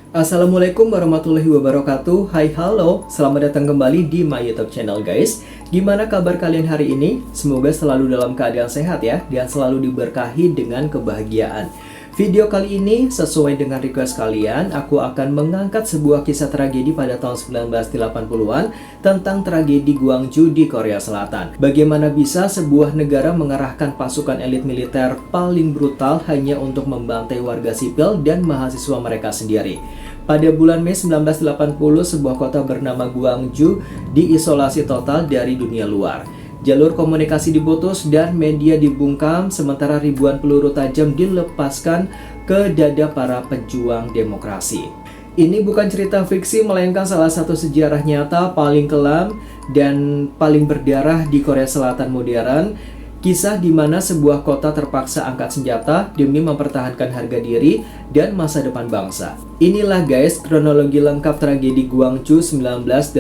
Assalamualaikum warahmatullahi wabarakatuh. Hai halo, selamat datang kembali di my YouTube channel guys. Gimana kabar kalian hari ini? Semoga selalu dalam keadaan sehat ya, dan selalu diberkahi dengan kebahagiaan. Video kali ini sesuai dengan request kalian, aku akan mengangkat sebuah kisah tragedi pada tahun 1980-an tentang tragedi Gwangju di Korea Selatan. Bagaimana bisa sebuah negara mengerahkan pasukan elit militer paling brutal hanya untuk membantai warga sipil dan mahasiswa mereka sendiri. Pada bulan Mei 1980, sebuah kota bernama Gwangju diisolasi total dari dunia luar. Jalur komunikasi diputus dan media dibungkam, sementara ribuan peluru tajam dilepaskan ke dada para pejuang demokrasi. Ini bukan cerita fiksi, melainkan salah satu sejarah nyata paling kelam dan paling berdarah di Korea Selatan modern. Kisah di mana sebuah kota terpaksa angkat senjata demi mempertahankan harga diri dan masa depan bangsa. Inilah guys kronologi lengkap tragedi Gwangju 1980.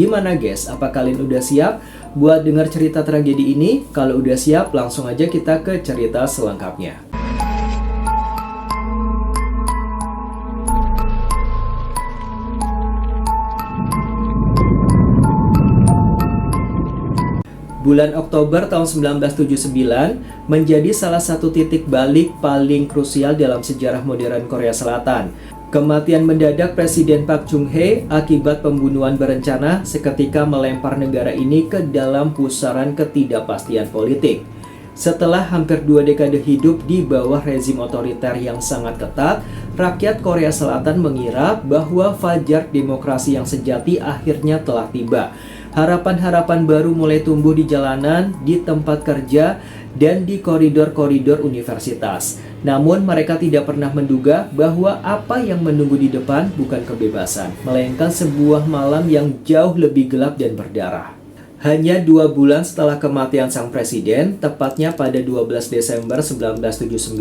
Gimana guys? Apa kalian udah siap buat dengar cerita tragedi ini? Kalau udah siap, langsung aja kita ke cerita selengkapnya. Bulan Oktober tahun 1979 menjadi salah satu titik balik paling krusial dalam sejarah modern Korea Selatan. Kematian mendadak Presiden Park Chung-hee akibat pembunuhan berencana seketika melempar negara ini ke dalam pusaran ketidakpastian politik. Setelah hampir 2 dekade hidup di bawah rezim otoriter yang sangat ketat, rakyat Korea Selatan mengira bahwa fajar demokrasi yang sejati akhirnya telah tiba. Harapan-harapan baru mulai tumbuh di jalanan, di tempat kerja, dan di koridor-koridor universitas. Namun mereka tidak pernah menduga bahwa apa yang menunggu di depan bukan kebebasan, melainkan sebuah malam yang jauh lebih gelap dan berdarah. Hanya 2 bulan setelah kematian sang presiden, tepatnya pada 12 Desember 1979,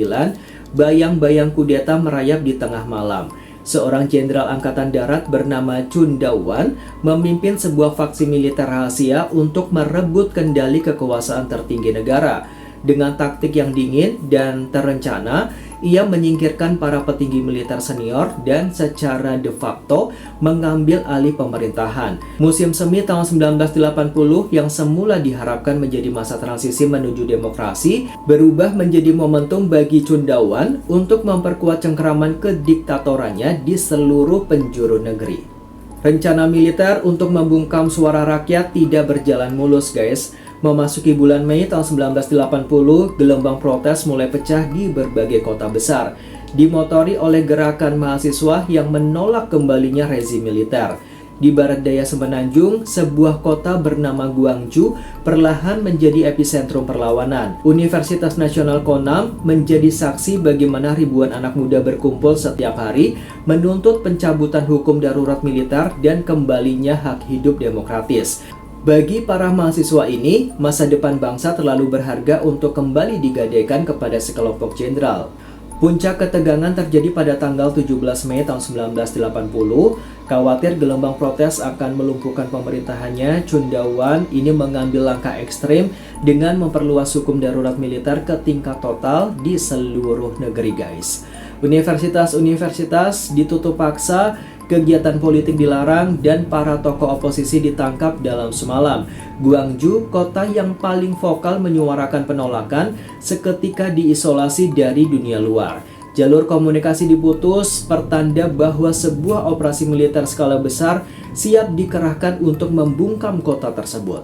bayang-bayang kudeta merayap di tengah malam. Seorang jenderal angkatan darat bernama Chun Da-won memimpin sebuah faksi militer rahasia untuk merebut kendali kekuasaan tertinggi negara. Dengan taktik yang dingin dan terencana, ia menyingkirkan para petinggi militer senior dan secara de facto mengambil alih pemerintahan. Musim semi tahun 1980 yang semula diharapkan menjadi masa transisi menuju demokrasi berubah menjadi momentum bagi Chun Da-won untuk memperkuat cengkeraman kediktatorannya di seluruh penjuru negeri. Rencana militer untuk membungkam suara rakyat tidak berjalan mulus guys. Memasuki bulan Mei tahun 1980, gelombang protes mulai pecah di berbagai kota besar, dimotori oleh gerakan mahasiswa yang menolak kembalinya rezim militer. Di barat daya Semenanjung, sebuah kota bernama Gwangju perlahan menjadi epicentrum perlawanan. Universitas Nasional Konam menjadi saksi bagaimana ribuan anak muda berkumpul setiap hari menuntut pencabutan hukum darurat militer dan kembalinya hak hidup demokratis. Bagi para mahasiswa ini, masa depan bangsa terlalu berharga untuk kembali digadaikan kepada sekelompok jenderal. Puncak ketegangan terjadi pada tanggal 17 Mei tahun 1980. Khawatir gelombang protes akan melumpuhkan pemerintahannya, Chun Da-won ini mengambil langkah ekstrim dengan memperluas hukum darurat militer ke tingkat total di seluruh negeri guys. Universitas-universitas ditutup paksa, kegiatan politik dilarang, dan para tokoh oposisi ditangkap dalam semalam. Gwangju, kota yang paling vokal menyuarakan penolakan, seketika diisolasi dari dunia luar. Jalur komunikasi diputus, pertanda bahwa sebuah operasi militer skala besar siap dikerahkan untuk membungkam kota tersebut.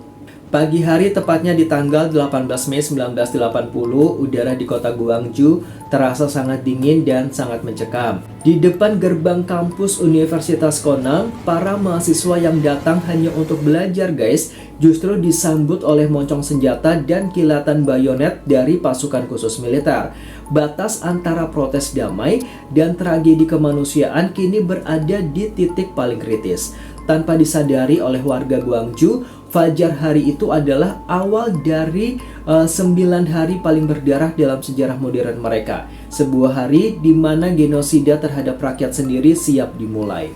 Pagi hari, tepatnya di tanggal 18 Mei 1980, udara di kota Gwangju terasa sangat dingin dan sangat mencekam. Di depan gerbang kampus Universitas Konam, para mahasiswa yang datang hanya untuk belajar guys, justru disambut oleh moncong senjata dan kilatan bayonet dari pasukan khusus militer. Batas antara protes damai dan tragedi kemanusiaan kini berada di titik paling kritis. Tanpa disadari oleh warga Gwangju, fajar hari itu adalah awal dari 9 hari paling berdarah dalam sejarah modern mereka. Sebuah hari di mana genosida terhadap rakyat sendiri siap dimulai.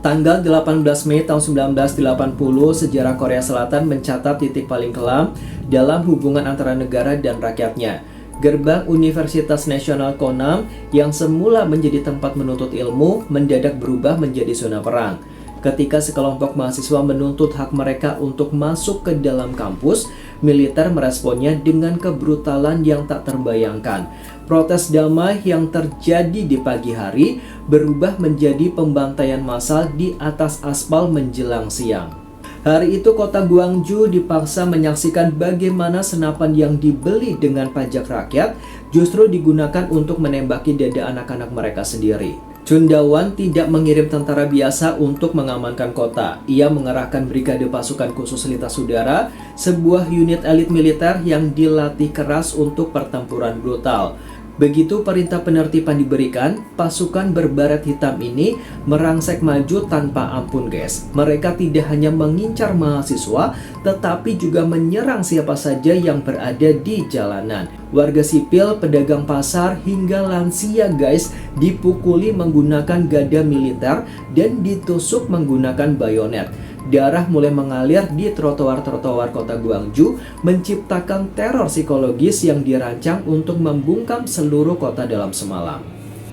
Tanggal 18 Mei tahun 1980, sejarah Korea Selatan mencatat titik paling kelam dalam hubungan antara negara dan rakyatnya. Gerbang Universitas Nasional Konam yang semula menjadi tempat menuntut ilmu mendadak berubah menjadi zona perang. Ketika sekelompok mahasiswa menuntut hak mereka untuk masuk ke dalam kampus, militer meresponnya dengan kebrutalan yang tak terbayangkan. Protes damai yang terjadi di pagi hari berubah menjadi pembantaian massal di atas aspal menjelang siang. Hari itu kota Gwangju dipaksa menyaksikan bagaimana senapan yang dibeli dengan pajak rakyat justru digunakan untuk menembaki dada anak-anak mereka sendiri. Chun Da-wan tidak mengirim tentara biasa untuk mengamankan kota. Ia mengerahkan Brigade Pasukan Khusus Lintas Udara, sebuah unit elit militer yang dilatih keras untuk pertempuran brutal. Begitu perintah penertiban diberikan, pasukan berbaret hitam ini merangsek maju tanpa ampun, guys. Mereka tidak hanya mengincar mahasiswa, tetapi juga menyerang siapa saja yang berada di jalanan. Warga sipil, pedagang pasar, hingga lansia, guys, dipukuli menggunakan gada militer dan ditusuk menggunakan bayonet. Darah mulai mengalir di trotoar-trotoar kota Gwangju, menciptakan teror psikologis yang dirancang untuk membungkam seluruh kota dalam semalam.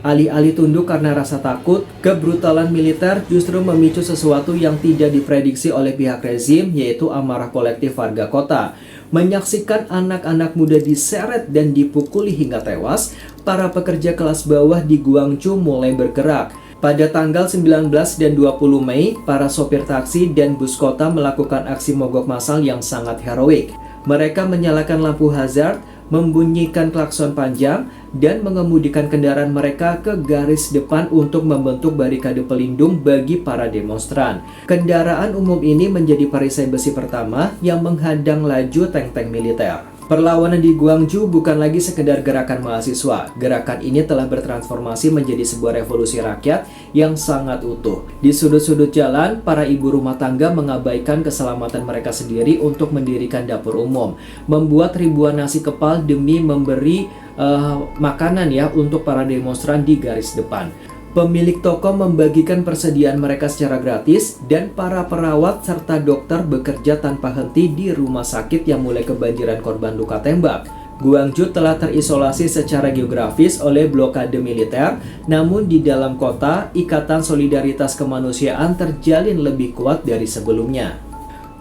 Alih-alih tunduk karena rasa takut, kebrutalan militer justru memicu sesuatu yang tidak diprediksi oleh pihak rezim, yaitu amarah kolektif warga kota. Menyaksikan anak-anak muda diseret dan dipukuli hingga tewas, para pekerja kelas bawah di Gwangju mulai bergerak. Pada tanggal 19 dan 20 Mei, para sopir taksi dan bus kota melakukan aksi mogok massal yang sangat heroik. Mereka menyalakan lampu hazard, membunyikan klakson panjang, dan mengemudikan kendaraan mereka ke garis depan untuk membentuk barikade pelindung bagi para demonstran. Kendaraan umum ini menjadi perisai besi pertama yang menghadang laju tank-tank militer. Perlawanan di Gwangju bukan lagi sekedar gerakan mahasiswa. Gerakan ini telah bertransformasi menjadi sebuah revolusi rakyat yang sangat utuh. Di sudut-sudut jalan, para ibu rumah tangga mengabaikan keselamatan mereka sendiri untuk mendirikan dapur umum, membuat ribuan nasi kepal demi memberi makanan ya untuk para demonstran di garis depan. Pemilik toko membagikan persediaan mereka secara gratis, dan para perawat serta dokter bekerja tanpa henti di rumah sakit yang mulai kebanjiran korban luka tembak. Gwangju telah terisolasi secara geografis oleh blokade militer, namun di dalam kota, ikatan solidaritas kemanusiaan terjalin lebih kuat dari sebelumnya.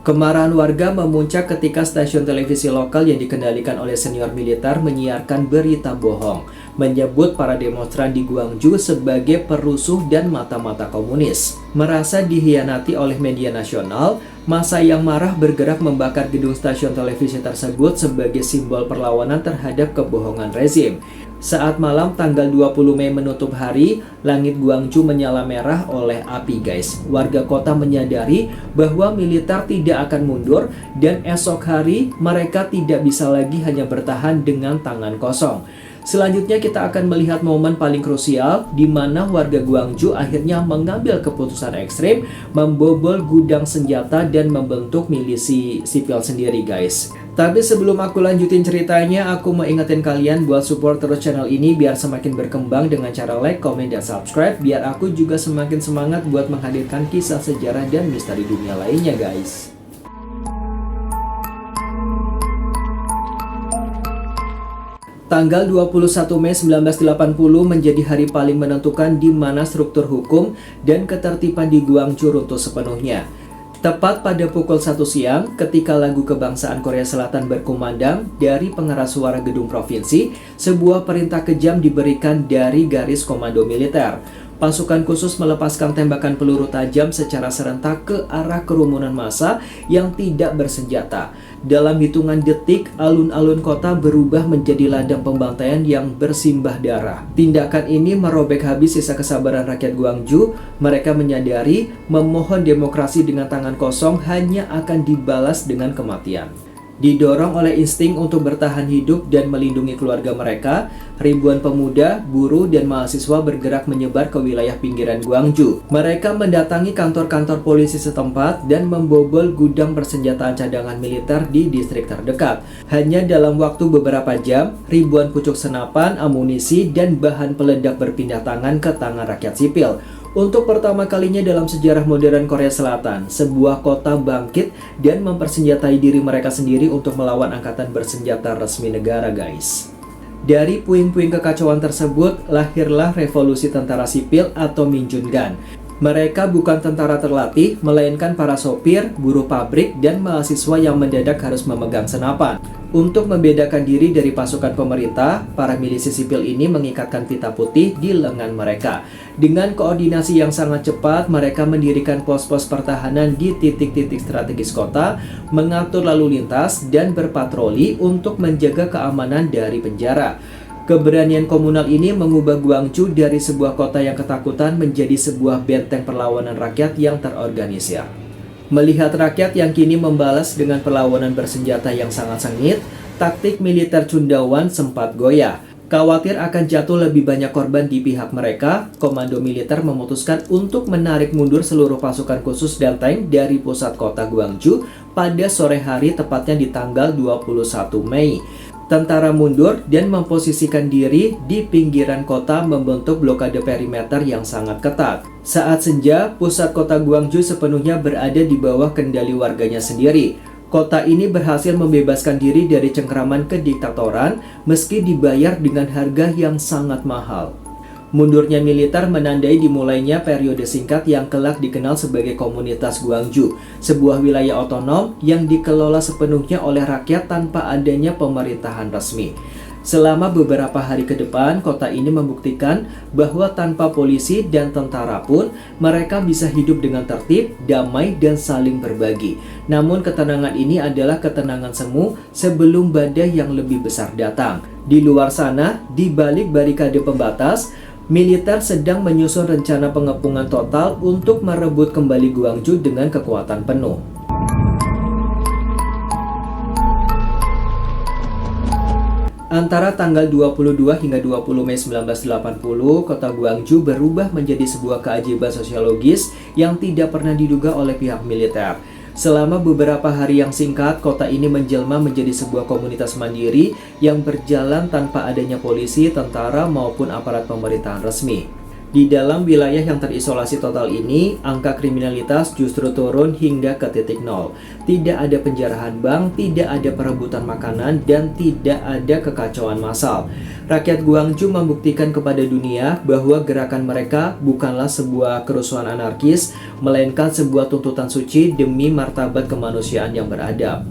Kemarahan warga memuncak ketika stasiun televisi lokal yang dikendalikan oleh senior militer menyiarkan berita bohong, menyebut para demonstran di Gwangju sebagai perusuh dan mata-mata komunis. Merasa dihianati oleh media nasional, massa yang marah bergerak membakar gedung stasiun televisi tersebut sebagai simbol perlawanan terhadap kebohongan rezim. Saat malam tanggal 20 Mei menutup hari, langit Gwangju menyala merah oleh api, guys. Warga kota menyadari bahwa militer tidak akan mundur, dan esok hari mereka tidak bisa lagi hanya bertahan dengan tangan kosong. Selanjutnya kita akan melihat momen paling krusial di mana warga Gwangju akhirnya mengambil keputusan ekstrim, membobol gudang senjata dan membentuk milisi sipil sendiri, guys. Tapi sebelum aku lanjutin ceritanya, aku mau ingetin kalian buat support terus channel ini biar semakin berkembang dengan cara like, komen, dan subscribe, biar aku juga semakin semangat buat menghadirkan kisah sejarah dan misteri dunia lainnya, guys. Tanggal 21 Mei 1980 menjadi hari paling menentukan di mana struktur hukum dan ketertiban di Gwangju runtuh sepenuhnya. Tepat pada pukul 1 siang, ketika lagu kebangsaan Korea Selatan berkumandang dari pengeras suara gedung provinsi, sebuah perintah kejam diberikan dari garis komando militer. Pasukan khusus melepaskan tembakan peluru tajam secara serentak ke arah kerumunan massa yang tidak bersenjata. Dalam hitungan detik, alun-alun kota berubah menjadi ladang pembantaian yang bersimbah darah. Tindakan ini merobek habis sisa kesabaran rakyat Gwangju. Mereka menyadari memohon demokrasi dengan tangan kosong hanya akan dibalas dengan kematian. Didorong oleh insting untuk bertahan hidup dan melindungi keluarga mereka, ribuan pemuda, buruh, dan mahasiswa bergerak menyebar ke wilayah pinggiran Gwangju. Mereka mendatangi kantor-kantor polisi setempat dan membobol gudang persenjataan cadangan militer di distrik terdekat. Hanya dalam waktu beberapa jam, ribuan pucuk senapan, amunisi, dan bahan peledak berpindah tangan ke tangan rakyat sipil. Untuk pertama kalinya dalam sejarah modern Korea Selatan, sebuah kota bangkit dan mempersenjatai diri mereka sendiri untuk melawan angkatan bersenjata resmi negara, guys. Dari puing-puing kekacauan tersebut, lahirlah revolusi tentara sipil atau Minjungan. Mereka bukan tentara terlatih, melainkan para sopir, buruh pabrik, dan mahasiswa yang mendadak harus memegang senapan. Untuk membedakan diri dari pasukan pemerintah, para milisi sipil ini mengikatkan pita putih di lengan mereka. Dengan koordinasi yang sangat cepat, mereka mendirikan pos-pos pertahanan di titik-titik strategis kota, mengatur lalu lintas, dan berpatroli untuk menjaga keamanan dari penjara. Keberanian komunal ini mengubah Guangzhou dari sebuah kota yang ketakutan menjadi sebuah benteng perlawanan rakyat yang terorganisir. Melihat rakyat yang kini membalas dengan perlawanan bersenjata yang sangat sengit, taktik militer Chundawan sempat goyah. Khawatir akan jatuh lebih banyak korban di pihak mereka, komando militer memutuskan untuk menarik mundur seluruh pasukan khusus dan tank dari pusat kota Guangzhou pada sore hari, tepatnya di tanggal 21 Mei. Tentara mundur dan memposisikan diri di pinggiran kota membentuk blokade perimeter yang sangat ketat. Saat senja, pusat kota Guangzhou sepenuhnya berada di bawah kendali warganya sendiri. Kota ini berhasil membebaskan diri dari cengkraman kediktatoran meski dibayar dengan harga yang sangat mahal. Mundurnya militer menandai dimulainya periode singkat yang kelak dikenal sebagai Komunitas Guangzhou, sebuah wilayah otonom yang dikelola sepenuhnya oleh rakyat tanpa adanya pemerintahan resmi. Selama beberapa hari ke depan, kota ini membuktikan bahwa tanpa polisi dan tentara pun mereka bisa hidup dengan tertib, damai, dan saling berbagi. Namun ketenangan ini adalah ketenangan semu sebelum badai yang lebih besar datang. Di luar sana, di balik barikade pembatas, militer sedang menyusun rencana pengepungan total untuk merebut kembali Guangzhou dengan kekuatan penuh. Antara tanggal 22 hingga 20 Mei 1980, kota Guangzhou berubah menjadi sebuah keajaiban sosiologis yang tidak pernah diduga oleh pihak militer. Selama beberapa hari yang singkat, kota ini menjelma menjadi sebuah komunitas mandiri yang berjalan tanpa adanya polisi, tentara, maupun aparat pemerintahan resmi. Di dalam wilayah yang terisolasi total ini, angka kriminalitas justru turun hingga ke titik nol. Tidak ada penjarahan bank, tidak ada perebutan makanan, dan tidak ada kekacauan massal. Rakyat Guangzhou membuktikan kepada dunia bahwa gerakan mereka bukanlah sebuah kerusuhan anarkis, melainkan sebuah tuntutan suci demi martabat kemanusiaan yang beradab.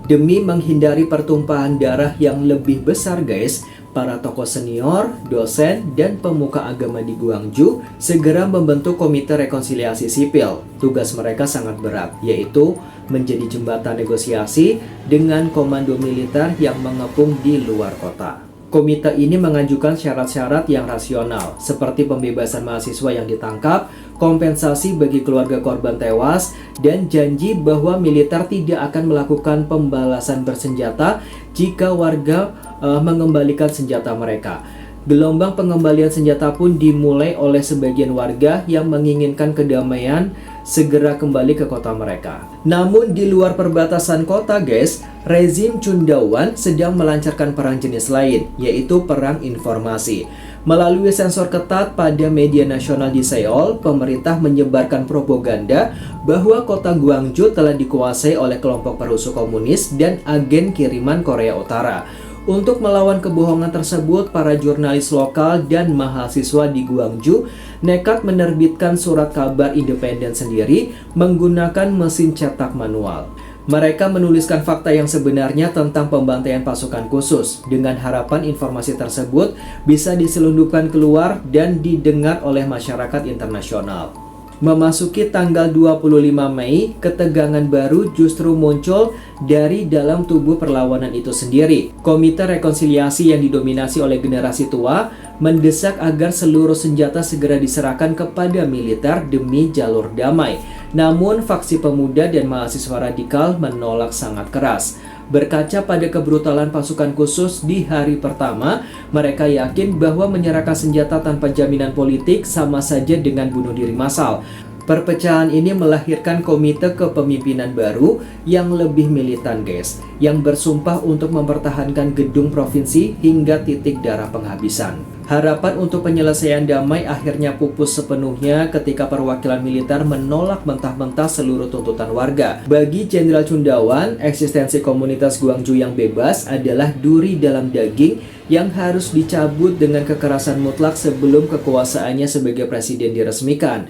Demi menghindari pertumpahan darah yang lebih besar, guys, para tokoh senior, dosen, dan pemuka agama di Guangzhou segera membentuk Komite Rekonsiliasi Sipil. Tugas mereka sangat berat, yaitu menjadi jembatan negosiasi dengan komando militer yang mengepung di luar kota. Komite ini mengajukan syarat-syarat yang rasional, seperti pembebasan mahasiswa yang ditangkap, kompensasi bagi keluarga korban tewas, dan janji bahwa militer tidak akan melakukan pembalasan bersenjata jika warga mengembalikan senjata mereka. Gelombang pengembalian senjata pun dimulai oleh sebagian warga yang menginginkan kedamaian segera kembali ke kota mereka. Namun di luar perbatasan kota, guys, rezim Chundawan sedang melancarkan perang jenis lain, yaitu perang informasi. Melalui sensor ketat pada media nasional di Seoul, pemerintah menyebarkan propaganda bahwa kota Guangzhou telah dikuasai oleh kelompok perusuh komunis dan agen kiriman Korea Utara. Untuk melawan kebohongan tersebut, para jurnalis lokal dan mahasiswa di Guangzhou nekat menerbitkan surat kabar independen sendiri menggunakan mesin cetak manual. Mereka menuliskan fakta yang sebenarnya tentang pembantaian pasukan khusus, dengan harapan informasi tersebut bisa diselundupkan keluar dan didengar oleh masyarakat internasional. Memasuki tanggal 25 Mei, ketegangan baru justru muncul dari dalam tubuh perlawanan itu sendiri. Komite Rekonsiliasi yang didominasi oleh generasi tua mendesak agar seluruh senjata segera diserahkan kepada militer demi jalur damai. Namun, faksi pemuda dan mahasiswa radikal menolak sangat keras. Berkaca pada kebrutalan pasukan khusus di hari pertama, mereka yakin bahwa menyerahkan senjata tanpa jaminan politik sama saja dengan bunuh diri massal. Perpecahan ini melahirkan komite kepemimpinan baru yang lebih militan guys, yang bersumpah untuk mempertahankan gedung provinsi hingga titik darah penghabisan. Harapan untuk penyelesaian damai akhirnya pupus sepenuhnya ketika perwakilan militer menolak mentah-mentah seluruh tuntutan warga. Bagi Jenderal Chundawan, eksistensi komunitas Gwangju yang bebas adalah duri dalam daging yang harus dicabut dengan kekerasan mutlak sebelum kekuasaannya sebagai presiden diresmikan.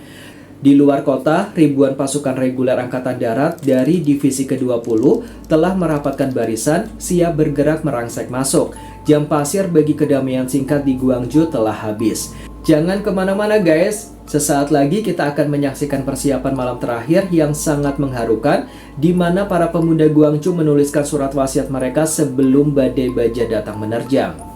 Di luar kota, ribuan pasukan reguler Angkatan Darat dari Divisi ke-20 telah merapatkan barisan, siap bergerak merangsek masuk. Jam pasir bagi kedamaian singkat di Gwangju telah habis. Jangan kemana-mana guys, sesaat lagi kita akan menyaksikan persiapan malam terakhir yang sangat mengharukan, di mana para pemuda Gwangju menuliskan surat wasiat mereka sebelum badai baja datang menerjang.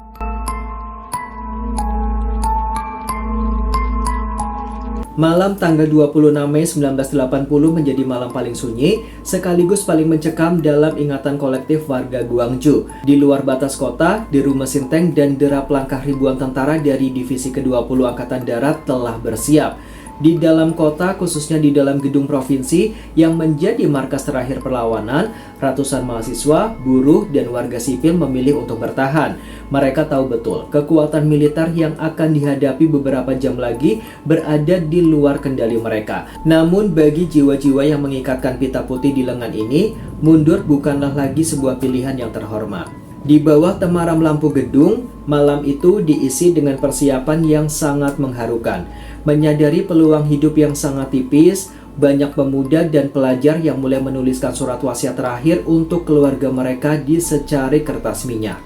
Malam tanggal 26 Mei 1980 menjadi malam paling sunyi, sekaligus paling mencekam dalam ingatan kolektif warga Gwangju. Di luar batas kota, deru mesin tank dan derap langkah ribuan tentara dari Divisi ke-20 Angkatan Darat telah bersiap. Di dalam kota, khususnya di dalam gedung provinsi yang menjadi markas terakhir perlawanan, ratusan mahasiswa, buruh, dan warga sipil memilih untuk bertahan. Mereka tahu betul kekuatan militer yang akan dihadapi beberapa jam lagi berada di luar kendali mereka. Namun bagi jiwa-jiwa yang mengikatkan pita putih di lengan ini, mundur bukanlah lagi sebuah pilihan yang terhormat. Di bawah temaram lampu gedung, malam itu diisi dengan persiapan yang sangat mengharukan. Menyadari peluang hidup yang sangat tipis, banyak pemuda dan pelajar yang mulai menuliskan surat wasiat terakhir untuk keluarga mereka di secari kertas minyak.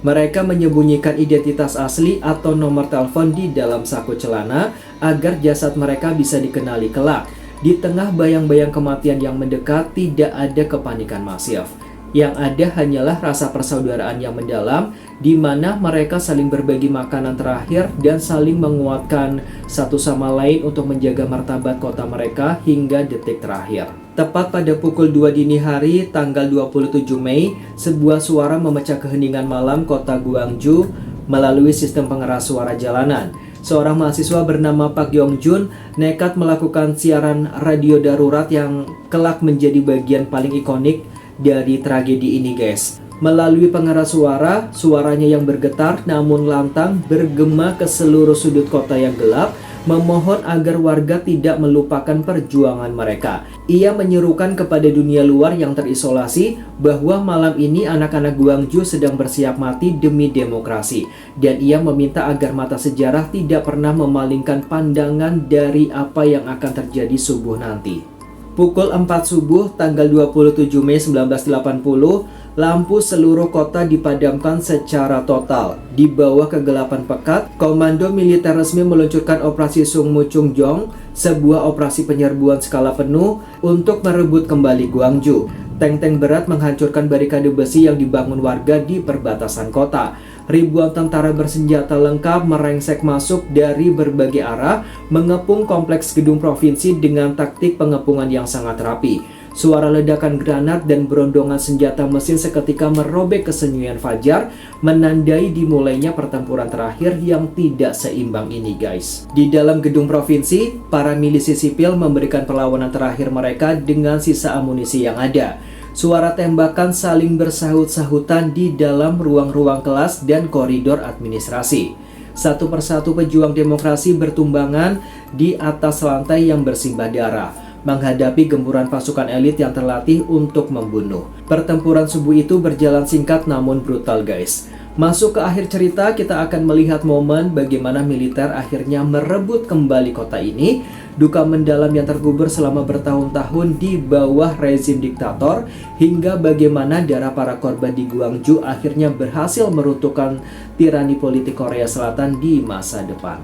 Mereka menyembunyikan identitas asli atau nomor telepon di dalam saku celana agar jasad mereka bisa dikenali kelak. Di tengah bayang-bayang kematian yang mendekat, tidak ada kepanikan masif. Yang ada hanyalah rasa persaudaraan yang mendalam, di mana mereka saling berbagi makanan terakhir dan saling menguatkan satu sama lain untuk menjaga martabat kota mereka hingga detik terakhir. Tepat pada pukul 2 dini hari, tanggal 27 Mei, sebuah suara memecah keheningan malam kota Gwangju melalui sistem pengeras suara jalanan. Seorang mahasiswa bernama Pak Yongjun nekat melakukan siaran radio darurat yang kelak menjadi bagian paling ikonik dari tragedi ini guys. Melalui pengeras suara, suaranya yang bergetar namun lantang bergema ke seluruh sudut kota yang gelap, memohon agar warga tidak melupakan perjuangan mereka. Ia menyerukan kepada dunia luar yang terisolasi bahwa malam ini anak-anak Gwangju sedang bersiap mati demi demokrasi, dan ia meminta agar mata sejarah tidak pernah memalingkan pandangan dari apa yang akan terjadi subuh nanti. Pukul 4 subuh tanggal 27 Mei 1980, lampu seluruh kota dipadamkan secara total. Di bawah kegelapan pekat, komando militer resmi meluncurkan operasi Sung Mu Chung Jong, sebuah operasi penyerbuan skala penuh untuk merebut kembali Gwangju. Tank-tank berat menghancurkan barikade besi yang dibangun warga di perbatasan kota. Ribuan tentara bersenjata lengkap merengsek masuk dari berbagai arah, mengepung kompleks gedung provinsi dengan taktik pengepungan yang sangat rapi. Suara ledakan granat dan berondongan senjata mesin seketika merobek kesunyian fajar, menandai dimulainya pertempuran terakhir yang tidak seimbang ini guys. Di dalam gedung provinsi, para milisi sipil memberikan perlawanan terakhir mereka dengan sisa amunisi yang ada. Suara tembakan saling bersahut-sahutan di dalam ruang-ruang kelas dan koridor administrasi. Satu persatu pejuang demokrasi bertumbangan di atas lantai yang bersimbah darah, menghadapi gempuran pasukan elit yang terlatih untuk membunuh. Pertempuran subuh itu berjalan singkat namun brutal guys. Masuk ke akhir cerita, kita akan melihat momen bagaimana militer akhirnya merebut kembali kota ini. Duka mendalam yang terkubur selama bertahun-tahun di bawah rezim diktator, hingga bagaimana darah para korban di Gwangju akhirnya berhasil meruntuhkan tirani politik Korea Selatan di masa depan.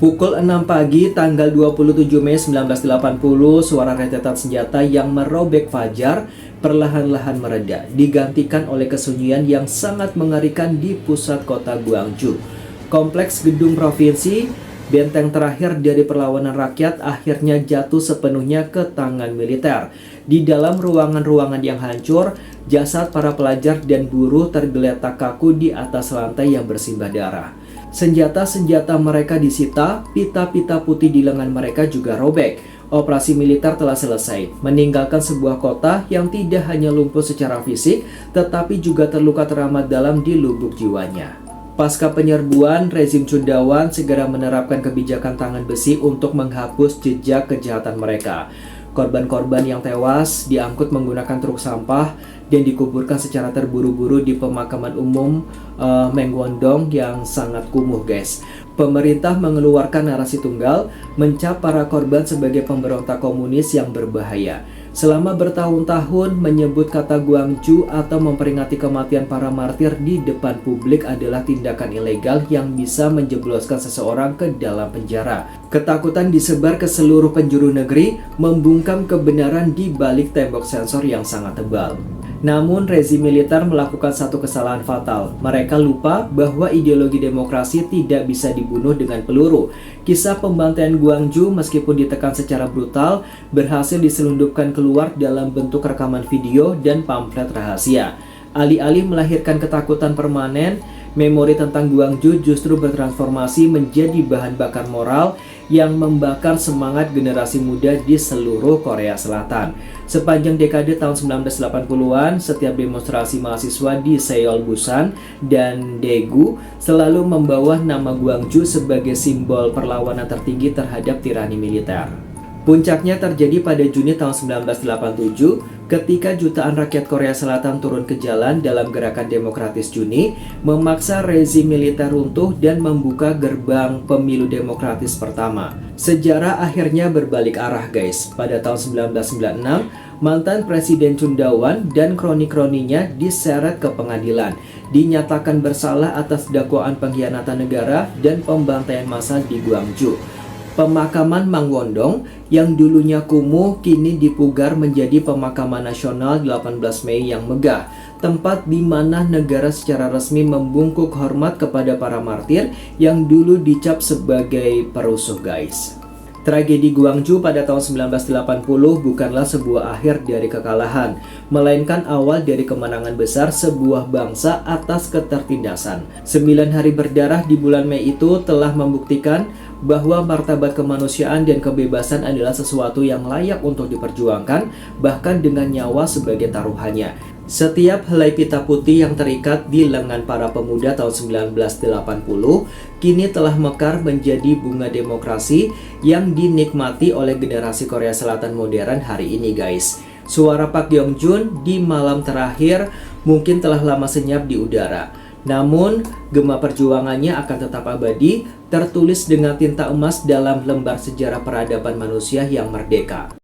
Pukul 6 pagi tanggal 27 Mei 1980, suara rentetan senjata yang merobek fajar perlahan-lahan mereda, digantikan oleh kesunyian yang sangat mengerikan di pusat kota Gwangju. Kompleks gedung provinsi, benteng terakhir dari perlawanan rakyat, akhirnya jatuh sepenuhnya ke tangan militer. Di dalam ruangan-ruangan yang hancur, jasad para pelajar dan buruh tergeletak kaku di atas lantai yang bersimbah darah. Senjata-senjata mereka disita, pita-pita putih di lengan mereka juga robek. Operasi militer telah selesai, meninggalkan sebuah kota yang tidak hanya lumpuh secara fisik, tetapi juga terluka teramat dalam di lubuk jiwanya. Pasca penyerbuan, rezim Chundawan segera menerapkan kebijakan tangan besi untuk menghapus jejak kejahatan mereka. Korban-korban yang tewas diangkut menggunakan truk sampah dan dikuburkan secara terburu-buru di pemakaman umum Mengwondong yang sangat kumuh, guys. Pemerintah mengeluarkan narasi tunggal, mencap para korban sebagai pemberontak komunis yang berbahaya. Selama bertahun-tahun menyebut kata Gwangju atau memperingati kematian para martir di depan publik adalah tindakan ilegal yang bisa menjebloskan seseorang ke dalam penjara. Ketakutan disebar ke seluruh penjuru negeri, membungkam kebenaran di balik tembok sensor yang sangat tebal. Namun rezim militer melakukan satu kesalahan fatal. Mereka lupa bahwa ideologi demokrasi tidak bisa dibunuh dengan peluru. Kisah pembantaian Gwangju meskipun ditekan secara brutal berhasil diselundupkan keluar dalam bentuk rekaman video dan pamflet rahasia. Alih-alih melahirkan ketakutan permanen, memori tentang Gwangju justru bertransformasi menjadi bahan bakar moral yang membakar semangat generasi muda di seluruh Korea Selatan. Sepanjang dekade tahun 1980-an, setiap demonstrasi mahasiswa di Seoul, Busan, dan Daegu selalu membawa nama Gwangju sebagai simbol perlawanan tertinggi terhadap tirani militer. Puncaknya terjadi pada Juni tahun 1987 ketika jutaan rakyat Korea Selatan turun ke jalan dalam gerakan demokratis Juni, memaksa rezim militer runtuh dan membuka gerbang pemilu demokratis pertama. Sejarah akhirnya berbalik arah, guys. Pada tahun 1996, mantan Presiden Chundawan dan kroni-kroninya diseret ke pengadilan, dinyatakan bersalah atas dakwaan pengkhianatan negara dan pembantaian massal di Gwangju. Pemakaman Mangwondong yang dulunya kumuh kini dipugar menjadi pemakaman nasional 18 Mei yang megah, tempat di mana negara secara resmi membungkuk hormat kepada para martir yang dulu dicap sebagai perusuh, guys. Tragedi Gwangju pada tahun 1980 bukanlah sebuah akhir dari kekalahan, melainkan awal dari kemenangan besar sebuah bangsa atas ketertindasan. 9 hari berdarah di bulan Mei itu telah membuktikan bahwa martabat kemanusiaan dan kebebasan adalah sesuatu yang layak untuk diperjuangkan, bahkan dengan nyawa sebagai taruhannya. Setiap helai pita putih yang terikat di lengan para pemuda tahun 1980 kini telah mekar menjadi bunga demokrasi yang dinikmati oleh generasi Korea Selatan modern hari ini, guys. Suara Park Yong-jun di malam terakhir mungkin telah lama senyap di udara. Namun, gema perjuangannya akan tetap abadi, tertulis dengan tinta emas dalam lembar sejarah peradaban manusia yang merdeka.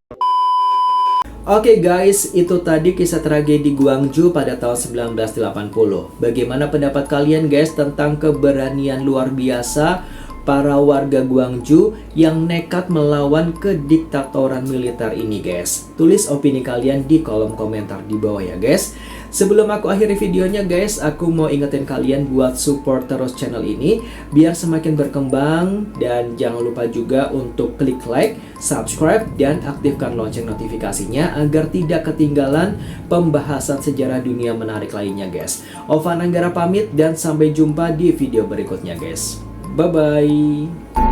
Oke guys, itu tadi kisah tragedi Gwangju pada tahun 1980. Bagaimana pendapat kalian guys tentang keberanian luar biasa para warga Gwangju yang nekat melawan kediktatoran militer ini, guys? Tulis opini kalian di kolom komentar di bawah ya, guys. Sebelum aku akhiri videonya, guys, aku mau ingetin kalian buat support terus channel ini biar semakin berkembang, dan jangan lupa juga untuk klik like, subscribe, dan aktifkan lonceng notifikasinya agar tidak ketinggalan pembahasan sejarah dunia menarik lainnya, guys. Ovan Anggara pamit dan sampai jumpa di video berikutnya, guys. Bye-bye.